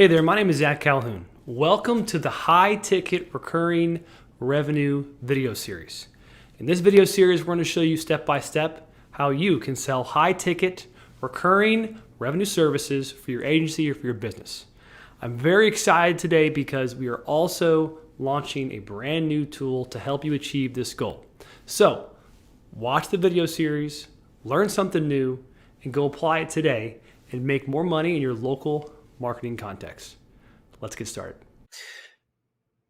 Hey there, my name is Zach Calhoun. Welcome to the High Ticket Recurring Revenue video series. In this video series, we're going to show you step by step how you can sell high ticket recurring revenue services for your agency or for your business. I'm very excited today because we are also launching a brand new tool to help you achieve this goal. So, watch the video series, learn something new, and go apply it today and make more money in your local marketing context. Let's get started.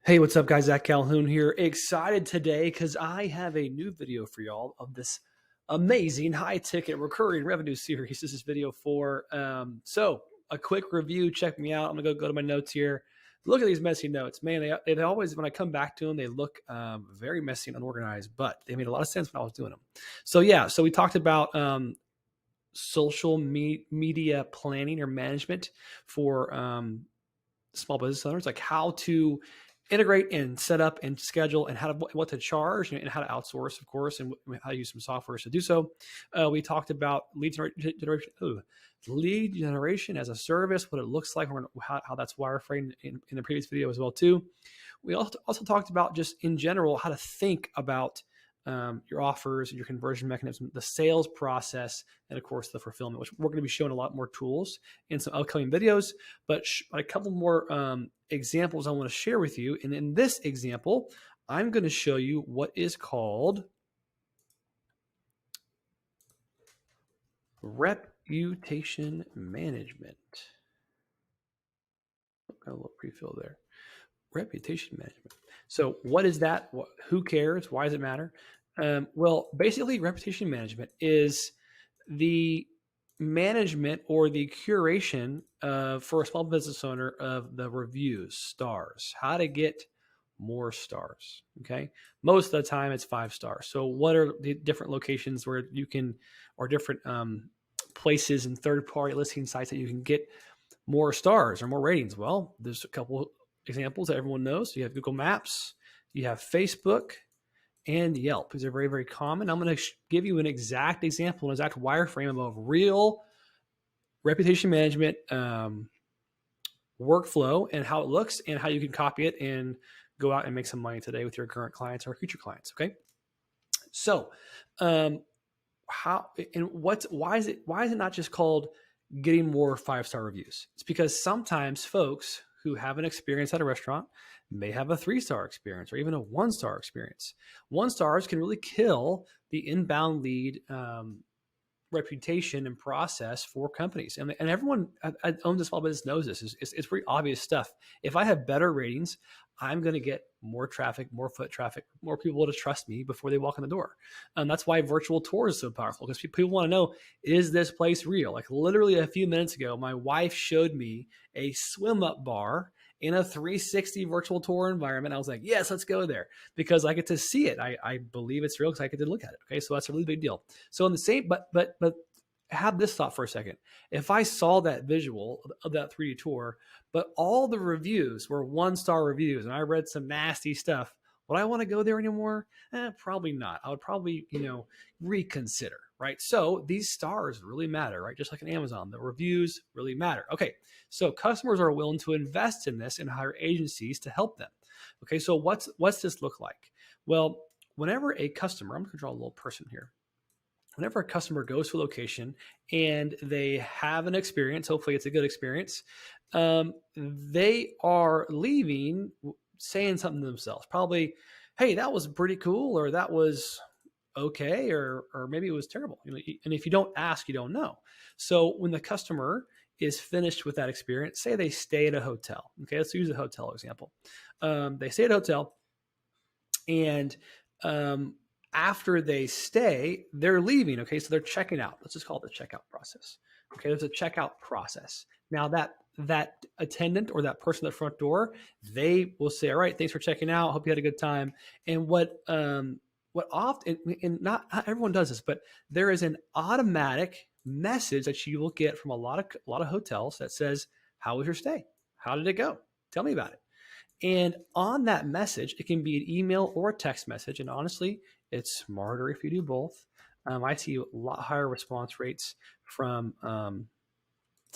Hey, what's up guys? Zach Calhoun here. Excited today because I have a new video for y'all of this amazing high ticket recurring revenue series. This is video 4. So a quick review, check me out. I'm gonna go to my notes here. Look at these messy notes, man. They always, when I come back to them, they look very messy and unorganized, but they made a lot of sense when I was doing them. So yeah, so we talked about social media planning or management for small business owners, like how to integrate and set up and schedule and what to charge and how to outsource, of course, and how to use some software to do so. We talked about lead generation as a service, what it looks like, how that's wireframed in the previous video as well too. We also talked about just in general how to think about your offers, your conversion mechanism, the sales process, and of course the fulfillment, which we're going to be showing a lot more tools in some upcoming videos, but a couple more examples I want to share with you. And in this example, I'm going to show you what is called reputation management. Got a little pre-fill there. Reputation management. So what is that? Who cares? Why does it matter? Well, basically, reputation management is the management or the curation for a small business owner of the reviews, stars, how to get more stars. Okay. Most of the time it's 5 stars. So what are the different locations where you can, or different places and third-party listing sites that you can get more stars or more ratings? Well, there's a couple examples that everyone knows. You have Google Maps, you have Facebook, and Yelp. These are very, very common. I'm going to give you an exact example, an exact wireframe of a real reputation management workflow and how it looks and how you can copy it and go out and make some money today with your current clients or future clients. Okay. So, why is it not just called getting more 5-star reviews? It's because sometimes folks who have an experience at a restaurant may have a 3-star experience or even a 1-star experience. 1 stars can really kill the inbound lead reputation and process for companies. And everyone that owns a small business knows this. It's pretty obvious stuff. If I have better ratings, I'm going to get more traffic, more foot traffic, more people to trust me before they walk in the door. That's why virtual tours is so powerful, because people want to know, is this place real? Like literally a few minutes ago, my wife showed me a swim up bar in a 360 virtual tour environment. I was like, yes, let's go there, because I get to see it. I believe it's real because I get to look at it. Okay. So that's a really big deal. So in the same, but have this thought for a second. If I saw that visual of that 3D tour, but all the reviews were 1-star reviews and I read some nasty stuff, would I want to go there anymore? Probably not. I would probably, reconsider, right? So these stars really matter, right? Just like in Amazon, the reviews really matter. Okay. So customers are willing to invest in this and hire agencies to help them. Okay. So what's this look like? Well, whenever a customer, I'm going to draw a little person here. Whenever a customer goes to a location and they have an experience, hopefully it's a good experience, they are leaving saying something to themselves. Probably, hey, that was pretty cool, or that was okay, or maybe it was terrible. And if you don't ask, you don't know. So when the customer is finished with that experience, say they stay at a hotel. Okay, let's use a hotel example. They stay at a hotel, and after they stay, they're leaving. Okay, so they're checking out. Let's just call it the checkout process. Okay, there's a checkout process. Now that attendant or that person at the front door, they will say, all right, thanks for checking out. Hope you had a good time. And what often, and not everyone does this, but there is an automatic message that you will get from a lot of hotels that says, how was your stay? How did it go? Tell me about it. And on that message, it can be an email or a text message. And honestly, it's smarter if you do both. I see a lot higher response rates from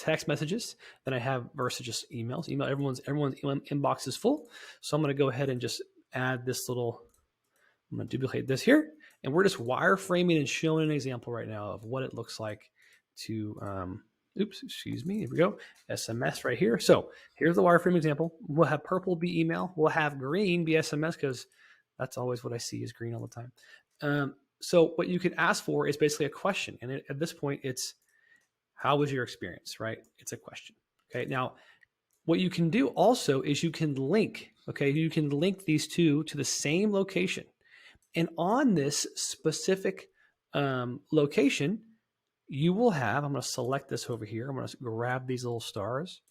text messages than I have versus just emails. Everyone's email inbox is full. So I'm going to go ahead and just add this little, I'm going to duplicate this here. And we're just wireframing and showing an example right now of what it looks like to, excuse me, here we go, SMS right here. So here's the wireframe example. We'll have purple be email. We'll have green be SMS because that's always what I see is green all the time. So what you can ask for is basically a question. And at this point, it's, how was your experience, right? It's a question. Okay. Now, what you can do also is you can link, okay? You can link these two to the same location. And on this specific location, you will have, I'm going to select this over here. I'm going to grab these little stars.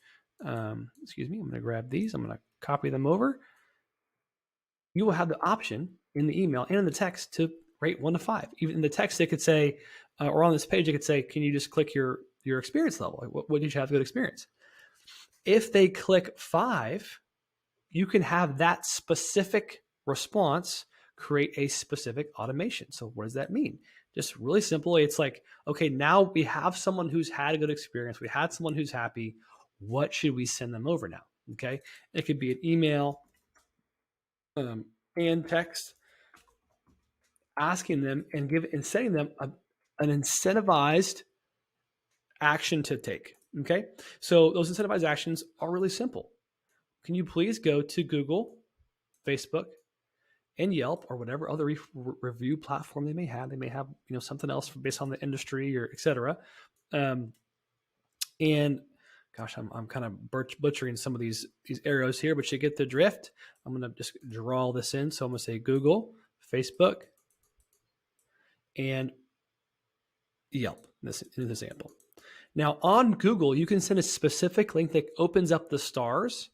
Excuse me. I'm going to grab these. I'm going to copy them over. You will have the option in the email and in the text to rate 1 to 5. Even in the text, it could say, or on this page, it could say, can you just click your experience level? Like, what did you have a good experience? If they click 5, you can have that specific response create a specific automation. So what does that mean? Just really simple. It's like, okay, now we have someone who's had a good experience. We had someone who's happy. What should we send them over now? Okay. It could be an email and text asking them and setting them an incentivized action to take. Okay. So those incentivized actions are really simple. Can you please go to Google, Facebook, and Yelp, or whatever other review platform they may have? They may have, something else based on the industry or et cetera. And gosh, I'm kind of butchering some of these arrows here, but you get the drift. I'm going to just draw this in. So I'm going to say Google, Facebook, and Yelp in this example. Now on Google, you can send a specific link that opens up the stars.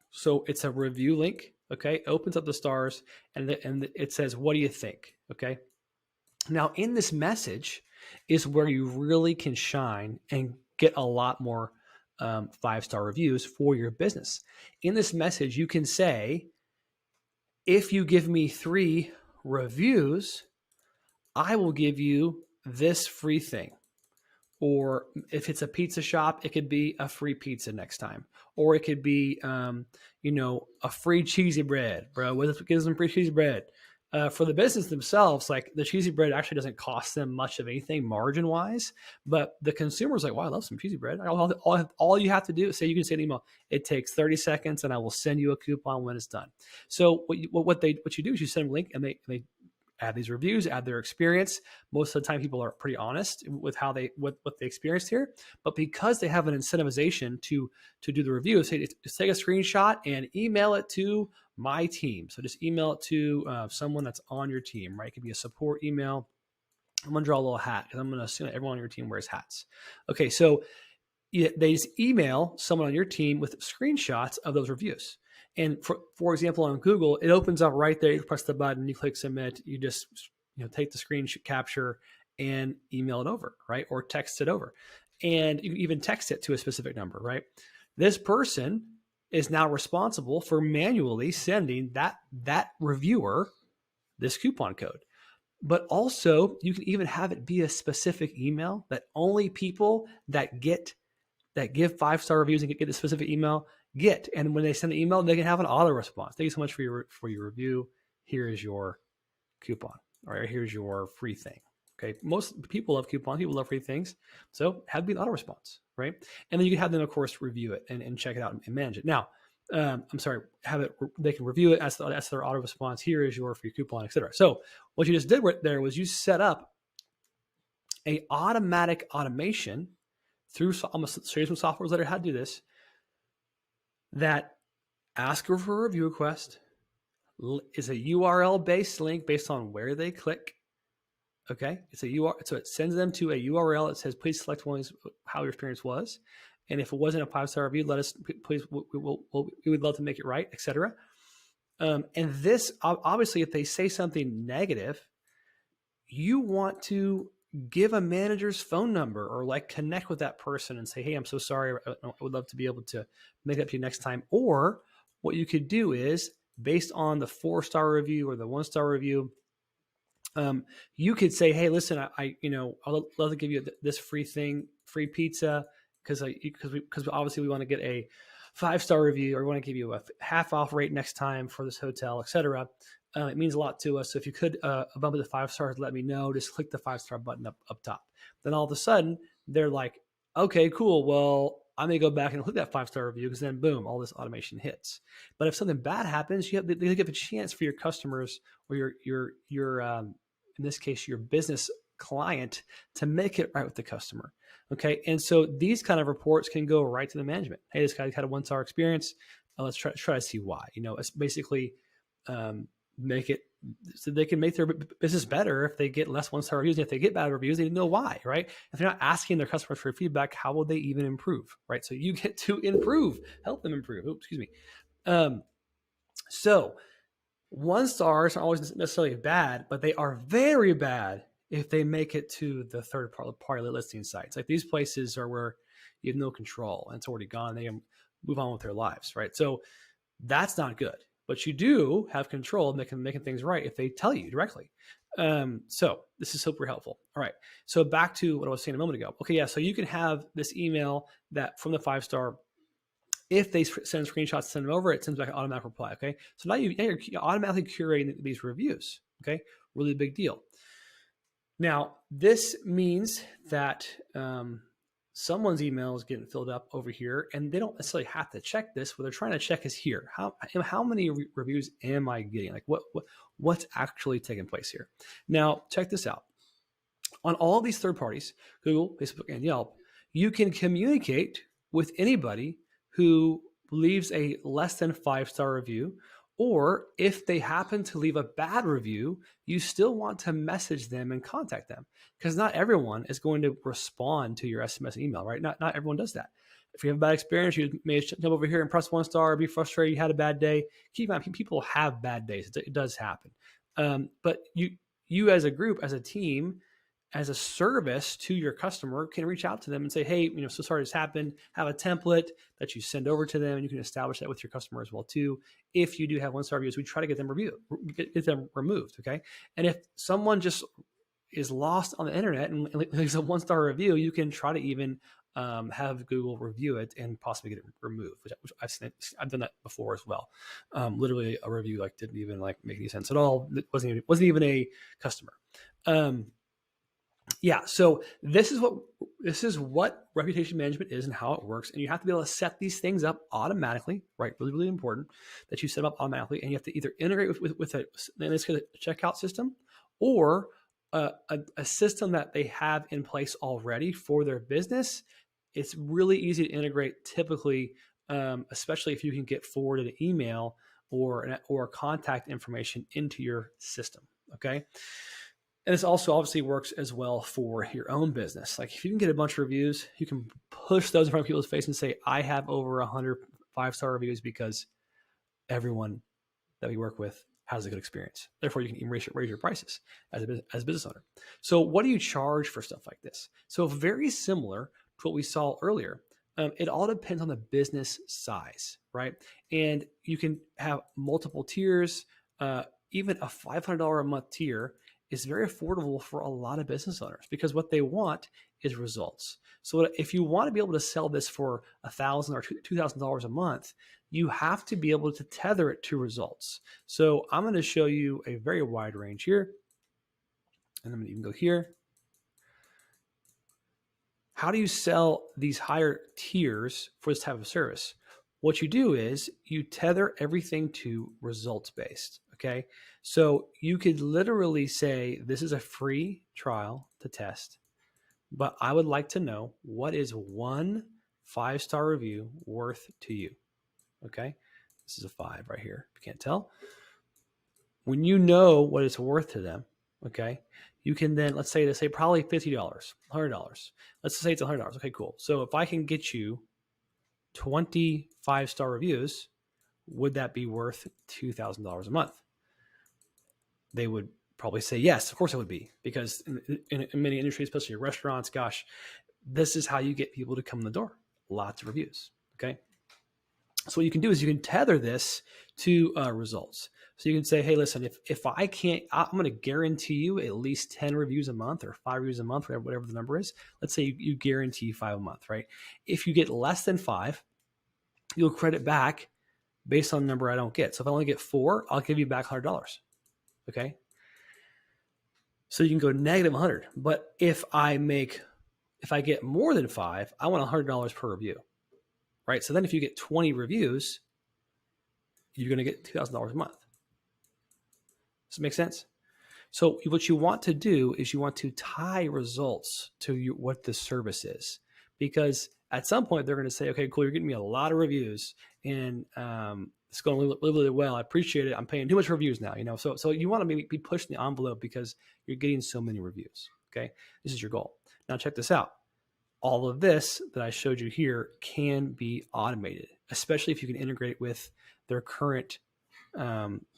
So it's a review link. Okay. Opens up the stars and it says, what do you think? Okay. Now in this message is where you really can shine and get a lot more 5-star reviews for your business. In this message, you can say, if you give me 3 reviews, I will give you this free thing. Or if it's a pizza shop, it could be a free pizza next time. Or it could be, a free cheesy bread, bro. Give them free cheesy bread. For the business themselves, like the cheesy bread actually doesn't cost them much of anything margin wise, but the consumer's like, wow, I love some cheesy bread. All you have to do is say, you can say an email. It takes 30 seconds and I will send you a coupon when it's done. So what you do is you send them a link and they add these reviews, add their experience. Most of the time people are pretty honest with what they experienced here, but because they have an incentivization to do the review, say, just take a screenshot and email it to my team. So just email it to someone that's on your team, right? It could be a support email. I'm going to draw a little hat because I'm going to assume that everyone on your team wears hats. Okay. So they just email someone on your team with screenshots of those reviews. And for example, on Google, it opens up right there. You press the button, you click submit, you just take the screen capture and email it over, right? Or text it over. And you can even text it to a specific number, right? This person is now responsible for manually sending that reviewer this coupon code. But also you can even have it be a specific email that only people that give 5-star reviews and get the specific email get. And when they send the email, they can have an auto response. Thank you so much for your review. Here is your coupon, or here's your free thing. Okay. Most people love coupons. People love free things. So have it be an auto response, right? And then you can have them, of course, review it and check it out and manage it. Now, they can review it as their auto response. Here is your free coupon, et cetera. So what you just did there was you set up a automatic automation through, I'm going to show you some softwares that are how to do this, that ask her for a review request, is a URL-based link based on where they click. Okay, it's a URL, so it sends them to a URL that says, please select how your experience was. And if it wasn't a 5-star review, let us, please, we would love to make it right, etc. And this, obviously, if they say something negative, you want to give a manager's phone number or like connect with that person and say, hey, I'm so sorry. I would love to be able to make it up to you next time. Or what you could do is, based on the 4-star review or the 1-star review, you could say, hey, listen, I'd love to give you this free thing, free pizza. because obviously we want to get a 5-star review, or we want to give you a half off rate next time for this hotel, etc. It means a lot to us. So if you could bump it to 5 stars, let me know. Just click the 5-star button up top. Then all of a sudden they're like, okay, cool. Well, I'm gonna go back and click that 5-star review, because then boom, all this automation hits. But if something bad happens, they give a chance for your customers, or your in this case your business client, to make it right with the customer. Okay, and so these kind of reports can go right to the management. Hey, this guy had a 1-star experience. Let's try to see why. It's basically make it so they can make their business better if they get less 1-star reviews. And if they get bad reviews, they know why, right? If they're not asking their customers for feedback, how will they even improve, right? So you get to improve, help them improve. Oops, excuse me. So 1 stars aren't always necessarily bad, but they are very bad if they make it to the third party listing sites. Like these places are where you have no control and it's already gone. They can move on with their lives, right? So that's not good. But you do have control of making things right if they tell you directly. So this is super helpful. All right. So back to what I was saying a moment ago. Okay, yeah. So you can have this email that from the 5-star. If they send screenshots, send them over, it sends back an automatic reply. Okay. So now you're automatically curating these reviews. Okay. Really big deal. Now, this means that someone's email is getting filled up over here, and they don't necessarily have to check this. What they're trying to check is here. How many reviews am I getting? Like what's actually taking place here? Now, check this out. On all of these third parties, Google, Facebook, and Yelp, you can communicate with anybody who leaves a less than 5-star review, or if they happen to leave a bad review, you still want to message them and contact them, because not everyone is going to respond to your SMS email, right? Not everyone does that. If you have a bad experience, you may jump over here and press 1 star, be frustrated, you had a bad day. Keep in mind, people have bad days. It does happen. But you as a group, as a team, as a service to your customer, can reach out to them and say, hey, so sorry this happened. Have a template that you send over to them, and you can establish that with your customer as well too. If you do have 1-star reviews, we try to get them get them removed. Okay. And if someone just is lost on the internet and leaves a 1-star review, you can try to even have Google review it and possibly get it removed, which I've done that before as well. Literally a review didn't even make any sense at all. It wasn't even a customer. Yeah, so this is what reputation management is and how it works, and you have to be able to set these things up automatically, right? Really, really important that you set them up automatically, and you have to either integrate with a checkout system, or a system that they have in place already for their business. It's really easy to integrate, typically, especially if you can get forwarded an email or contact information into your system. Okay. And this also obviously works as well for your own business. Like if you can get a bunch of reviews, you can push those in front of people's face and say, I have over 100 5-star reviews because everyone that we work with has a good experience. Therefore, you can even raise your prices as a business owner. So what do you charge for stuff like this? So very similar to what we saw earlier. It all depends on the business size, right? And you can have multiple tiers. Even a $500 a month tier is very affordable for a lot of business owners, because what they want is results. So if you want to be able to sell this for $1,000 or $2,000 a month, you have to be able to tether it to results. So I'm going to show you a very wide range here. And I'm going to even go here. How do you sell these higher tiers for this type of service? What you do is you tether everything to results based. Okay. So you could literally say, this is a free trial to test, but I would like to know, what is 1 5-star review worth to you? Okay. This is a 5 right here. If you can't tell, when you know what it's worth to them, okay, you can then, let's say probably $50, $100. Let's say it's $100. Okay, cool. So if I can get you 20 5-star reviews, would that be worth $2,000 a month? They would probably say yes, of course it would be, because in many industries, especially restaurants, gosh, this is how you get people to come in the door. Lots of reviews. Okay. So what you can do is you can tether this to results. So you can say, hey, listen, if I can't, I'm going to guarantee you at least 10 reviews a month or 5 reviews a month, whatever the number is. Let's say you guarantee 5 a month, right? If you get less than 5, you'll credit back based on the number I don't get. So if I only get 4, I'll give you back $100. Okay. So you can go negative 100. But if I get more than 5, I want $100 per review, right? So then if you get 20 reviews, you're going to get $2,000 a month. Does it make sense? So what you want to do is you want to tie results to what the service is, because at some point they're going to say, okay, cool, you're getting me a lot of reviews, and it's going really, really well. I appreciate it. I'm paying too much reviews now, So you want to maybe be pushing the envelope because you're getting so many reviews. Okay, this is your goal. Now check this out. All of this that I showed you here can be automated, especially if you can integrate it with their current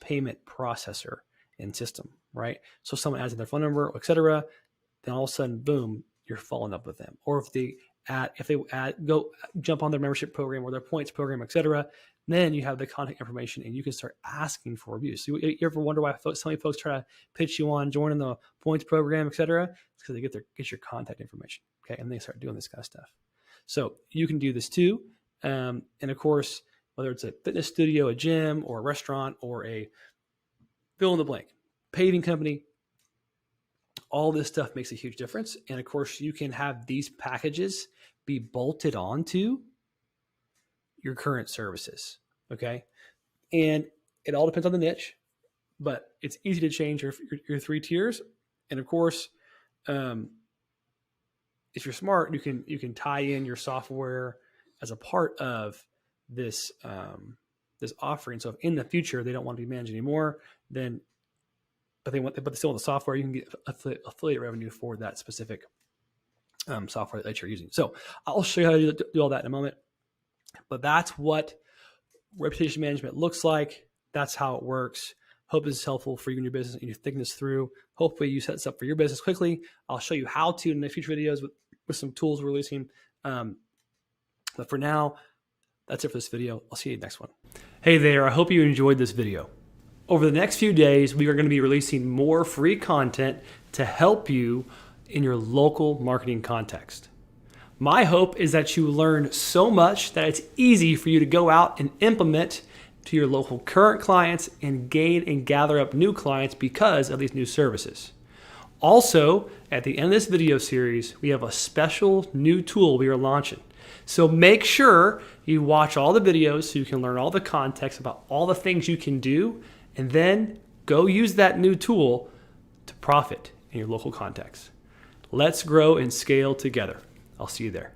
payment processor and system, right? So someone adds in their phone number, etc. Then all of a sudden, boom, you're following up with them. Or if they go jump on their membership program or their points program, etc., then you have the contact information and you can start asking for reviews. So you ever wonder why so many folks try to pitch you on joining the points program, etc.? It's because they get your contact information, okay, and they start doing this kind of stuff. So you can do this too, and of course, whether it's a fitness studio, a gym, or a restaurant, or a fill in the blank paving company, all this stuff makes a huge difference. And of course, you can have these packages be bolted onto your current services. Okay. And it all depends on the niche, but it's easy to change your 3 tiers. And of course, if you're smart, you can tie in your software as a part of this this offering. So if in the future they don't want to be managed anymore, then but they still want the software, you can get affiliate revenue for that specific software that you're using. So I'll show you how to do all that in a moment. But that's what reputation management looks like. That's how it works. Hope this is helpful for you and your business and you're thinking this through. Hopefully you set this up for your business quickly. I'll show you how to in the future videos with some tools we're releasing. But for now, that's it for this video. I'll see you in the next one. Hey there, I hope you enjoyed this video. Over the next few days, we are going to be releasing more free content to help you in your local marketing context. My hope is that you learn so much that it's easy for you to go out and implement to your local current clients and gain and gather up new clients because of these new services. Also, at the end of this video series, we have a special new tool we are launching. So make sure you watch all the videos so you can learn all the context about all the things you can do, and then go use that new tool to profit in your local context. Let's grow and scale together. I'll see you there.